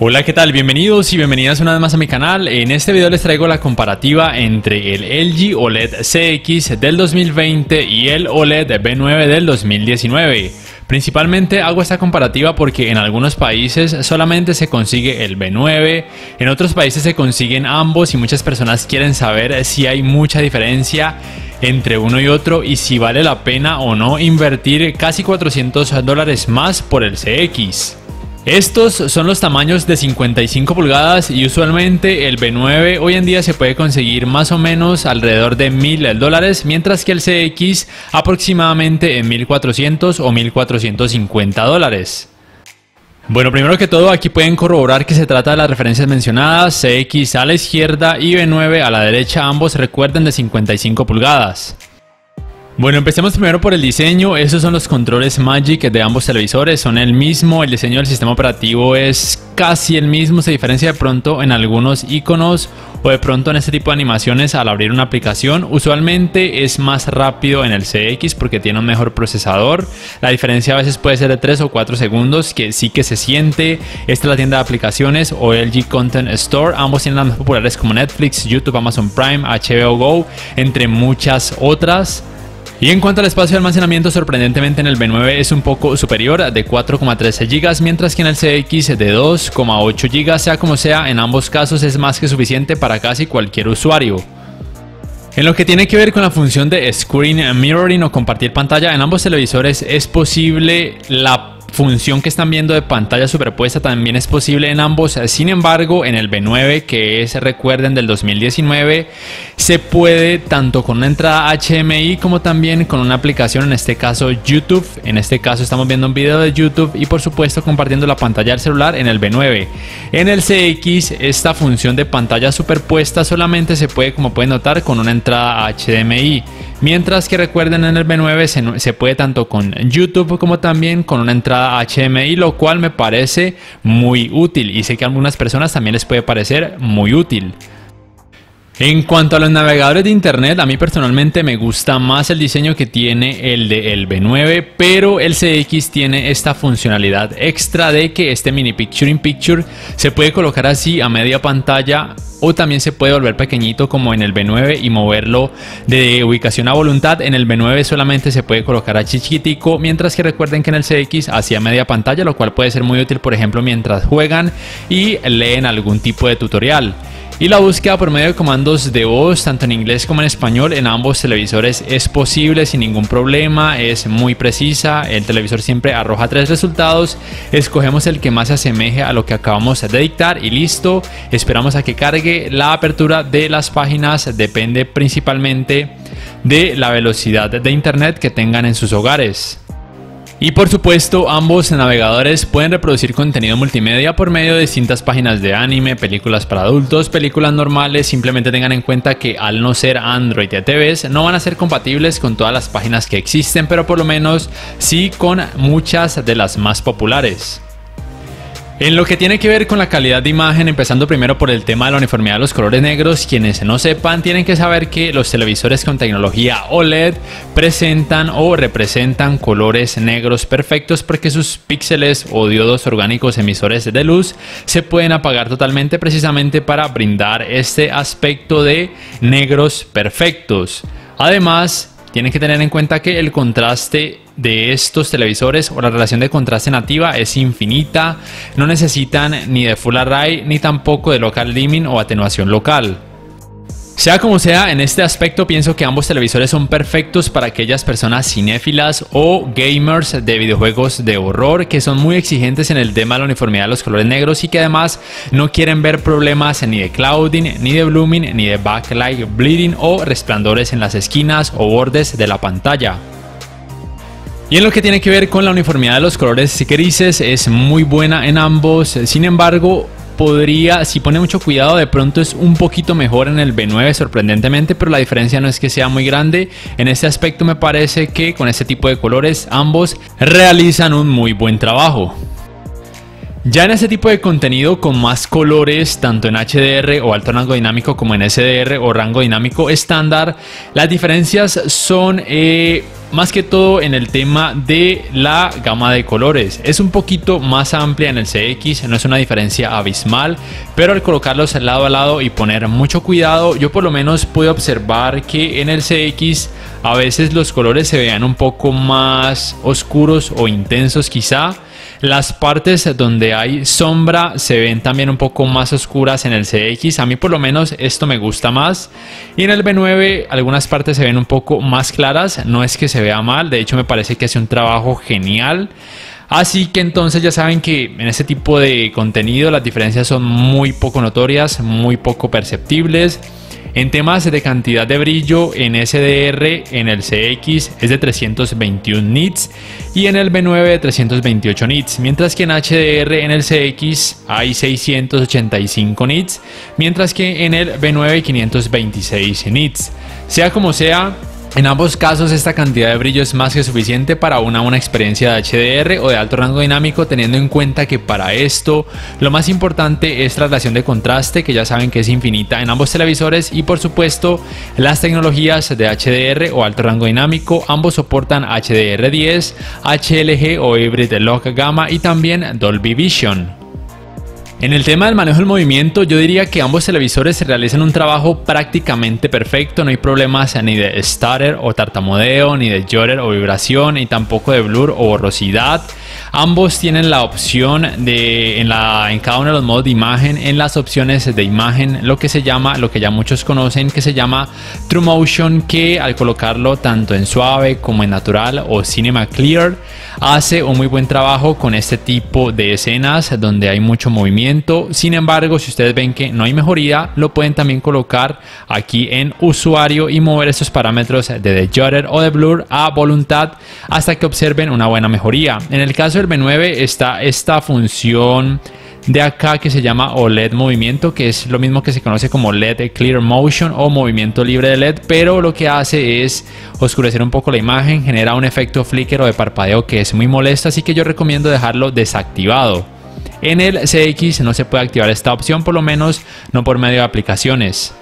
Hola, ¿qué tal? Bienvenidos y bienvenidas una vez más a mi canal. En este video les traigo la comparativa entre el LG OLED CX del 2020 y el OLED V9 del 2019. Principalmente hago esta comparativa porque en algunos países solamente se consigue el V9, en otros países se consiguen ambos y muchas personas quieren saber si hay mucha diferencia entre uno y otro y si vale la pena o no invertir casi $400 más por el CX. Estos son los tamaños de 55 pulgadas y usualmente el V9 hoy en día se puede conseguir más o menos alrededor de $1000, mientras que el CX aproximadamente en $1400 o $1450. Bueno, primero que todo aquí pueden corroborar que se trata de las referencias mencionadas, CX a la izquierda y V9 a la derecha, ambos recuerden de 55 pulgadas. Bueno, empecemos primero por el diseño. Estos son los controles Magic de ambos televisores, son el mismo, el diseño del sistema operativo es casi el mismo, se diferencia de pronto en algunos iconos o de pronto en este tipo de animaciones al abrir una aplicación. Usualmente es más rápido en el CX porque tiene un mejor procesador, la diferencia a veces puede ser de 3 o 4 segundos que sí que se siente. Esta es la tienda de aplicaciones o LG Content Store, ambos tienen las más populares como Netflix, YouTube, Amazon Prime, HBO Go, entre muchas otras. Y en cuanto al espacio de almacenamiento, sorprendentemente en el V9 es un poco superior, de 4,13 GB, mientras que en el CX de 2,8 GB, sea como sea, en ambos casos es más que suficiente para casi cualquier usuario. En lo que tiene que ver con la función de Screen Mirroring o compartir pantalla, en ambos televisores es posible. La función que están viendo de pantalla superpuesta también es posible en ambos. Sin embargo, en el V9, que es, recuerden, del 2019, se puede tanto con una entrada HDMI como también con una aplicación, en este caso YouTube. En este caso estamos viendo un video de YouTube y por supuesto compartiendo la pantalla del celular en el V9. En el CX esta función de pantalla superpuesta solamente se puede, como pueden notar, con una entrada HDMI. Mientras que recuerden, en el V9 se puede tanto con YouTube como también con una entrada HDMI, lo cual me parece muy útil y sé que a algunas personas también les puede parecer muy útil. En cuanto a los navegadores de internet, a mí personalmente me gusta más el diseño que tiene el de el V9, pero el CX tiene esta funcionalidad extra de que este mini Picture in Picture se puede colocar así a media pantalla o también se puede volver pequeñito como en el V9 y moverlo de ubicación a voluntad. En el V9 solamente se puede colocar a chiquitico, mientras que recuerden que en el CX hacia media pantalla, lo cual puede ser muy útil, por ejemplo, mientras juegan y leen algún tipo de tutorial. Y la búsqueda por medio de comandos de voz, tanto en inglés como en español, en ambos televisores es posible sin ningún problema, es muy precisa. El televisor siempre arroja 3 resultados, escogemos el que más se asemeje a lo que acabamos de dictar y listo. Esperamos a que cargue. La apertura de las páginas depende principalmente de la velocidad de internet que tengan en sus hogares. Y por supuesto, ambos navegadores pueden reproducir contenido multimedia por medio de distintas páginas de anime, películas para adultos, películas normales. Simplemente tengan en cuenta que al no ser Android TVs no van a ser compatibles con todas las páginas que existen, pero por lo menos sí con muchas de las más populares. En lo que tiene que ver con la calidad de imagen, empezando primero por el tema de la uniformidad de los colores negros, quienes no sepan tienen que saber que los televisores con tecnología OLED presentan o representan colores negros perfectos porque sus píxeles o diodos orgánicos emisores de luz se pueden apagar totalmente, precisamente para brindar este aspecto de negros perfectos. Además, tienen que tener en cuenta que el contraste de estos televisores o la relación de contraste nativa es infinita, no necesitan ni de Full Array ni tampoco de Local Dimming o atenuación local. Sea como sea, en este aspecto pienso que ambos televisores son perfectos para aquellas personas cinéfilas o gamers de videojuegos de horror que son muy exigentes en el tema de la uniformidad de los colores negros y que además no quieren ver problemas ni de clouding, ni de blooming, ni de backlight bleeding o resplandores en las esquinas o bordes de la pantalla. Y en lo que tiene que ver con la uniformidad de los colores grises, es muy buena en ambos. Sin embargo, si pone mucho cuidado, de pronto es un poquito mejor en el V9 sorprendentemente, pero la diferencia no es que sea muy grande. En este aspecto me parece que con este tipo de colores ambos realizan un muy buen trabajo. Ya en este tipo de contenido con más colores, tanto en HDR o alto rango dinámico como en SDR o rango dinámico estándar, las diferencias son más que todo en el tema de la gama de colores. Es un poquito más amplia en el CX, no es una diferencia abismal, pero al colocarlos lado a lado y poner mucho cuidado, yo por lo menos pude observar que en el CX a veces los colores se vean un poco más oscuros o intensos quizá. Las partes donde hay sombra se ven también un poco más oscuras en el CX. A mí por lo menos esto me gusta más. Y en el B9 algunas partes se ven un poco más claras. No es que se vea mal, de hecho me parece que hace un trabajo genial. Así que entonces ya saben que en este tipo de contenido las diferencias son muy poco notorias, muy poco perceptibles. En temas de cantidad de brillo, en SDR en el CX es de 321 nits y en el B9 de 328 nits, mientras que en HDR en el CX hay 685 nits, mientras que en el B9 526 nits. Sea como sea, en ambos casos esta cantidad de brillo es más que suficiente para una buena experiencia de HDR o de alto rango dinámico, teniendo en cuenta que para esto lo más importante es la relación de contraste, que ya saben que es infinita en ambos televisores, y por supuesto las tecnologías de HDR o alto rango dinámico. Ambos soportan HDR10, HLG o Hybrid Lock Gamma y también Dolby Vision. En el tema del manejo del movimiento, yo diría que ambos televisores realizan un trabajo prácticamente perfecto. No hay problemas ni de stutter o tartamudeo, ni de judder o vibración, ni tampoco de blur o borrosidad. Ambos tienen la opción de en cada uno de los modos de imagen, en las opciones de imagen, lo que ya muchos conocen, que se llama True Motion, que al colocarlo tanto en suave como en natural o Cinema Clear, hace un muy buen trabajo con este tipo de escenas donde hay mucho movimiento. Sin embargo, si ustedes ven que no hay mejoría, lo pueden también colocar aquí en usuario y mover estos parámetros de judder o de blur a voluntad hasta que observen una buena mejoría. En el caso del B9 está esta función de acá que se llama OLED movimiento, que es lo mismo que se conoce como LED Clear Motion o movimiento libre de LED, pero lo que hace es oscurecer un poco la imagen, genera un efecto flicker o de parpadeo que es muy molesto, así que yo recomiendo dejarlo desactivado. En el CX no se puede activar esta opción, por lo menos no por medio de aplicaciones.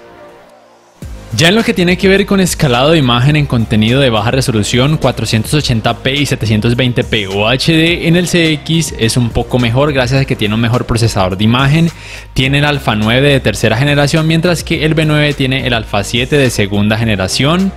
Ya en lo que tiene que ver con escalado de imagen en contenido de baja resolución 480p y 720p UHD, en el CX es un poco mejor gracias a que tiene un mejor procesador de imagen. Tiene el Alpha 9 de tercera generación, mientras que el B9 tiene el Alpha 7 de segunda generación.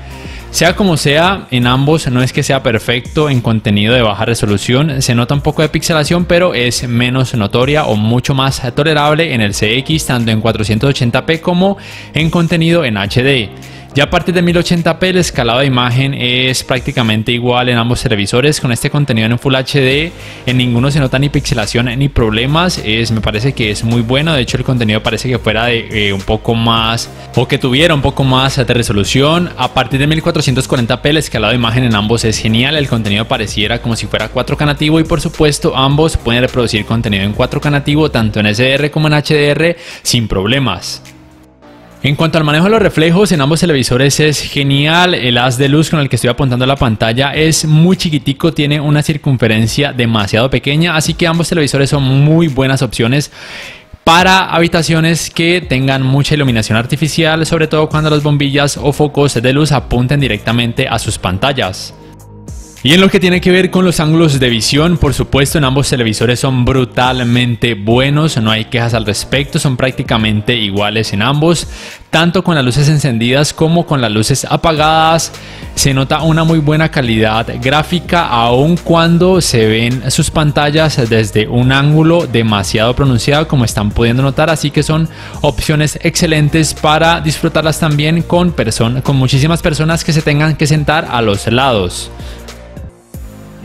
Sea como sea, en ambos no es que sea perfecto en contenido de baja resolución, se nota un poco de pixelación, pero es menos notoria o mucho más tolerable en el CX, tanto en 480p como en contenido en HD. Ya a partir de 1080p el escalado de imagen es prácticamente igual en ambos televisores. Con este contenido en Full HD en ninguno se nota ni pixelación ni problemas. Me parece que es muy bueno. De hecho el contenido parece que fuera de un poco más, o que tuviera un poco más de resolución. A partir de 1440p el escalado de imagen en ambos es genial. El contenido pareciera como si fuera 4K nativo, y por supuesto ambos pueden reproducir contenido en 4K nativo tanto en SDR como en HDR sin problemas. En cuanto al manejo de los reflejos, en ambos televisores es genial. El haz de luz con el que estoy apuntando a la pantalla es muy chiquitico, tiene una circunferencia demasiado pequeña, así que ambos televisores son muy buenas opciones para habitaciones que tengan mucha iluminación artificial, sobre todo cuando las bombillas o focos de luz apunten directamente a sus pantallas. Y en lo que tiene que ver con los ángulos de visión, por supuesto en ambos televisores son brutalmente buenos, no hay quejas al respecto, son prácticamente iguales en ambos, tanto con las luces encendidas como con las luces apagadas. Se nota una muy buena calidad gráfica aun cuando se ven sus pantallas desde un ángulo demasiado pronunciado, como están pudiendo notar, así que son opciones excelentes para disfrutarlas también con muchísimas personas que se tengan que sentar a los lados.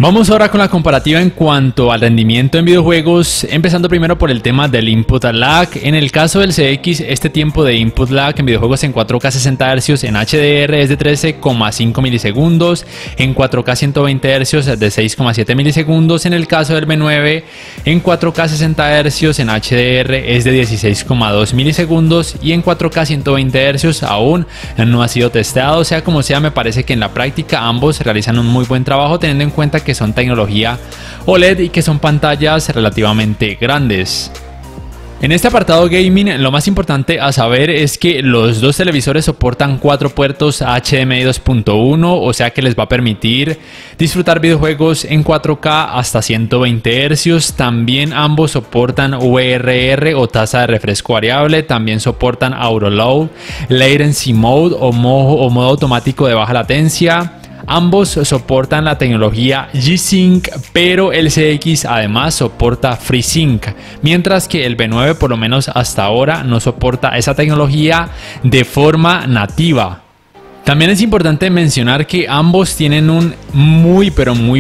Vamos ahora con la comparativa en cuanto al rendimiento en videojuegos, empezando primero por el tema del input lag. En el caso del CX, este tiempo de input lag en videojuegos en 4K 60 Hz en HDR es de 13,5 milisegundos, en 4K 120 Hz de 6,7 milisegundos. En el caso del B9, en 4K 60 Hz en HDR es de 16,2 milisegundos y en 4K 120 Hz aún no ha sido testeado. Sea como sea, me parece que en la práctica ambos realizan un muy buen trabajo, teniendo en cuenta que que son tecnología OLED y que son pantallas relativamente grandes. En este apartado gaming, lo más importante a saber es que los dos televisores soportan 4 puertos HDMI 2.1, o sea que les va a permitir disfrutar videojuegos en 4K hasta 120 Hz. También ambos soportan VRR o tasa de refresco variable, también soportan Auto Low, Latency Mode o modo automático de baja latencia. Ambos soportan la tecnología G-Sync, pero el CX además soporta FreeSync, mientras que el B9 por lo menos hasta ahora no soporta esa tecnología de forma nativa. También es importante mencionar que ambos tienen un muy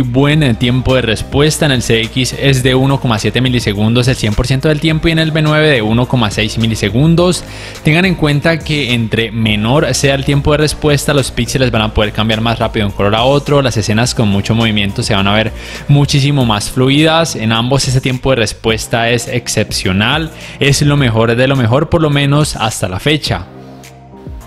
buen tiempo de respuesta. En el CX es de 1,7 milisegundos el 100% del tiempo y en el B9 de 1,6 milisegundos. Tengan en cuenta que entre menor sea el tiempo de respuesta, los píxeles van a poder cambiar más rápido de un color a otro, las escenas con mucho movimiento se van a ver muchísimo más fluidas. En ambos ese tiempo de respuesta es excepcional, es lo mejor de lo mejor, por lo menos hasta la fecha.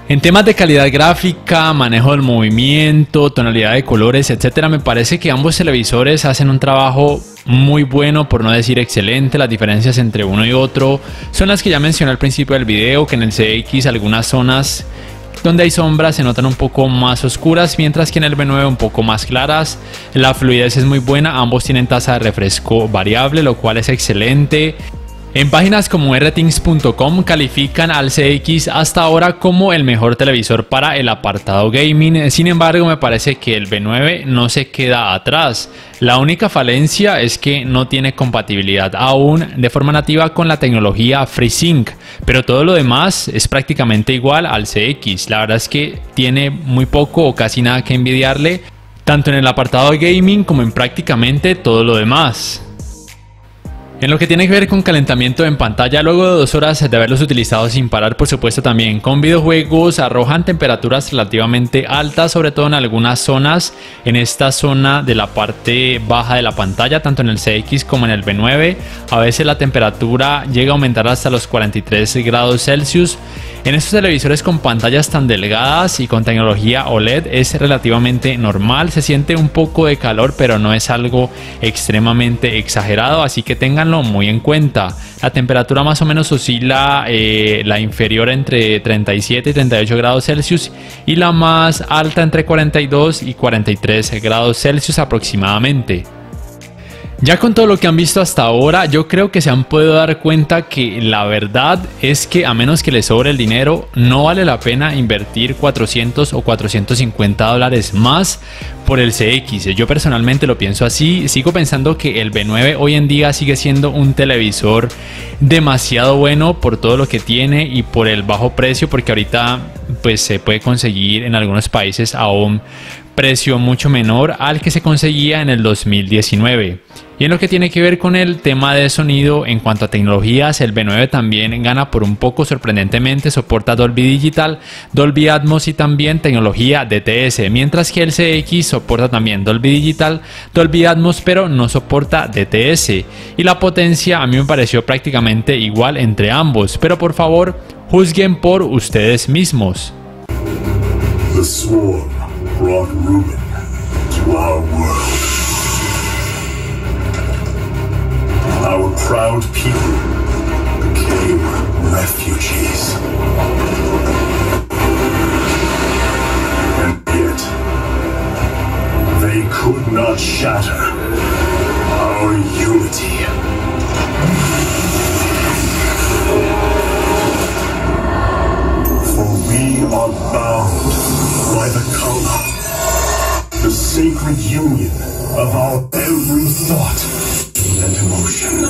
En temas de calidad gráfica, manejo del movimiento, tonalidad de colores, etcétera, me parece que ambos televisores hacen un trabajo muy bueno, por no decir excelente. Las diferencias entre uno y otro son las que ya mencioné al principio del video, que en el CX algunas zonas donde hay sombras se notan un poco más oscuras, mientras que en el B9 un poco más claras. La fluidez es muy buena, ambos tienen tasa de refresco variable, lo cual es excelente. En páginas como rtings.com califican al CX hasta ahora como el mejor televisor para el apartado gaming. Sin embargo, me parece que el B9 no se queda atrás. La única falencia es que no tiene compatibilidad aún de forma nativa con la tecnología FreeSync, pero todo lo demás es prácticamente igual al CX. La verdad es que tiene muy poco o casi nada que envidiarle, tanto en el apartado de gaming como en prácticamente todo lo demás. En lo que tiene que ver con calentamiento en pantalla, luego de 2 horas de haberlos utilizado sin parar, por supuesto también con videojuegos, arrojan temperaturas relativamente altas, sobre todo en algunas zonas. En esta zona de la parte baja de la pantalla, tanto en el CX como en el B9, a veces la temperatura llega a aumentar hasta los 43 grados Celsius. En estos televisores con pantallas tan delgadas y con tecnología OLED es relativamente normal, se siente un poco de calor, pero no es algo extremadamente exagerado, así que ténganlo muy en cuenta. La temperatura más o menos oscila, la inferior entre 37 y 38 grados Celsius y la más alta entre 42 y 43 grados Celsius aproximadamente. Ya con todo lo que han visto hasta ahora, yo creo que se han podido dar cuenta que la verdad es que a menos que les sobre el dinero, no vale la pena invertir 400 o 450 dólares más por el CX. Yo personalmente lo pienso así, sigo pensando que el B9 hoy en día sigue siendo un televisor demasiado bueno por todo lo que tiene y por el bajo precio, porque ahorita pues se puede conseguir en algunos países a un precio mucho menor al que se conseguía en el 2019. Y en lo que tiene que ver con el tema de sonido, en cuanto a tecnologías, el B9 también gana por un poco, sorprendentemente. Soporta Dolby Digital, Dolby Atmos y también tecnología DTS, mientras que el CX soporta también Dolby Digital, Dolby Atmos, pero no soporta DTS. Y la potencia a mí me pareció prácticamente igual entre ambos, pero por favor juzguen por ustedes mismos. The Swarm brought ruin to our world. Our proud people became refugees. And yet, they could not shatter our unity. For we are bound by the color, the sacred union of our every thought and emotion.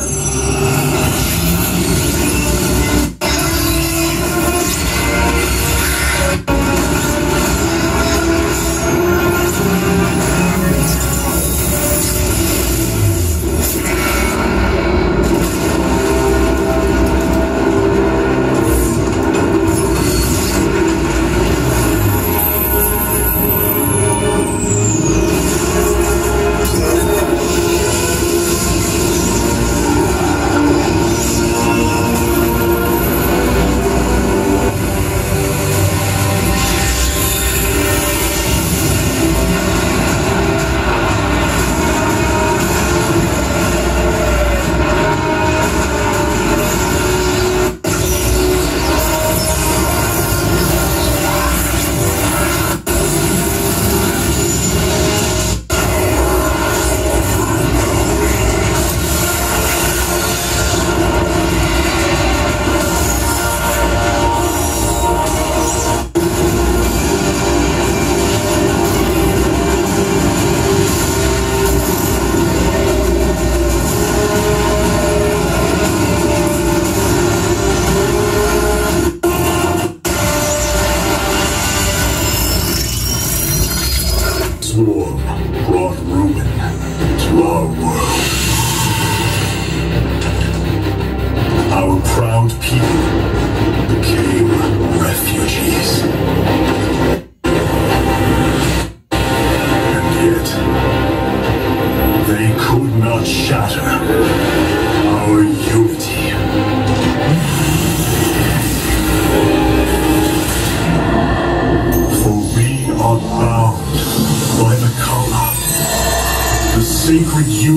hallowed people became refugees. And yet, they could not shatter our unity. For we are bound by the color, the sacred unity